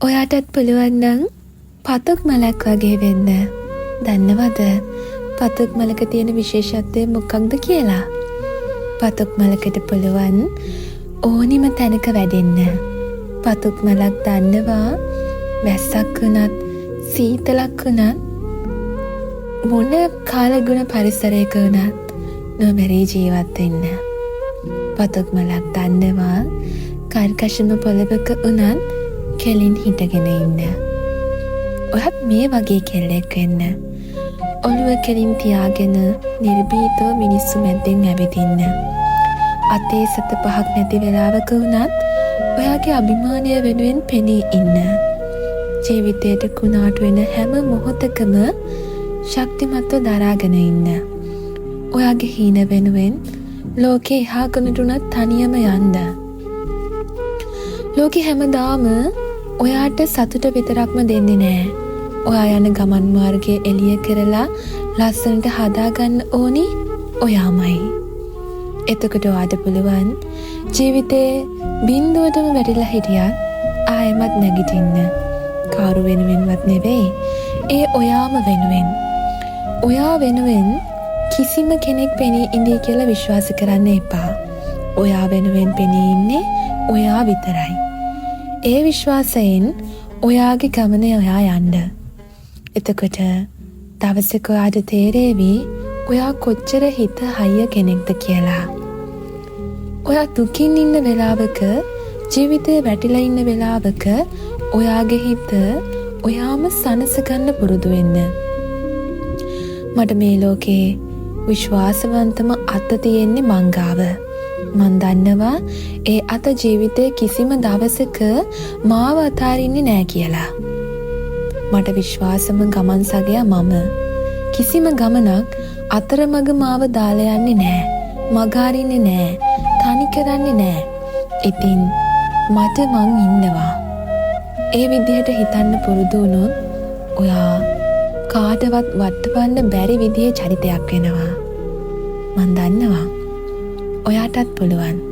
ඔයාටත් පුළුවන් නම් පතුක් මලක් වගේ වෙන්න. දන්නවද පතුක් මලක තියෙන විශේෂත්වය මොකක්ද කියලා? පතුක් මලකට පුළුවන් ඕනිම තැනක වැඩෙන්න. පතුක් මලක් දන්නවා වැස්සක් වුණත් සීතලක් වුණත් මොන කාලගුණ පරිසරයක වුණත් නොමැරී ජීවත් වෙන්න. පතුක් මලක් දන්නවා කර්කශම පොළවක වුණත් කෙලින් හිටගෙන ඉන්න. ඔයත් මේ වගේ කෙල්ලෙක් වෙන්න. ඔළුව කෙලින් තියාගෙන නිර්භීතව මිනිස්සු මැද්දෙන් ඇවිදින්න. අතේ සත පහක් නැති වෙලාවක වුණත් ඔයාගේ අභිමානය වෙනුවෙන් පෙනී ඉන්න. ජීවිතයට කුණාටු වෙන හැම මොහොතකම ශක්තිමත්ව දරාගෙන ඉන්න. ඔයාගේ හීන වෙනුවෙන් ලෝකේ එහා කනටුනත් තනියම යන්න. ලෝකෙ හැමදාම ඔයාට සතුට විතරක්ම දෙන්නේ නෑ. ඔයා යන ගමන් මාර්ගය එළිය කරලා ලස්සනට හදාගන්න ඕනි ඔයාමයි. එතකොට ඔයාට පුළුවන් ජීවිතේ බිඳුවටම වැටිලා හිටියත් ආයෙමත් නැගිටින්න. කවුරු වෙනුවෙන්වත් නෙවෙයි, ඒ ඔයාම වෙනුවෙන්. ඔයා වෙනුවෙන් කිසිම කෙනෙක් පෙනී ඉඳී කියලා විශ්වාස කරන්න එපා. ඔයා වෙනුවෙන් පෙනී ඉන්නේ ඔයා විතරයි. ඒ විශ්වාසයෙන් ඔයාගේ ගමන ඔයා යන්න. එතකොට දවසක ඔයාට තේරේවි ඔයා කොච්චර හිත හයිය කෙනෙක්ද කියලා. ඔයා දුකින් ඉන්න වෙලාවක, ජීවිතේ වැටිලා ඉන්න වෙලාවක ඔයාගේ හිත ඔයාම සනසගන්න පුරුදු වෙන්න. මට මේ ලෝකේ විශ්වාසවන්තම අත තියෙන්නේ මං ගාව. මන් දන්නවා ඒ අත ජීවිතේ කිසිම දවසක මාව අතාරින්නේ නෑ කියලා. මට විශ්වාසම ගමන් සගයා මම. කිසිම ගමනක් අතරමඟ මාව දාලා යන්නේ නෑ. මග අරින්නේ නෑ. තනි කරන්නේ නෑ. ඉතින් මට මං ඉන්නවා. ඒ විදිහට හිතන්න පුරුදු වුණොත් ඔයා කාටවත් වටවන්න බැරි විදිහේ චරිතයක් වෙනවා. මන් දන්නවා ඔයාටත් පුළුවන්.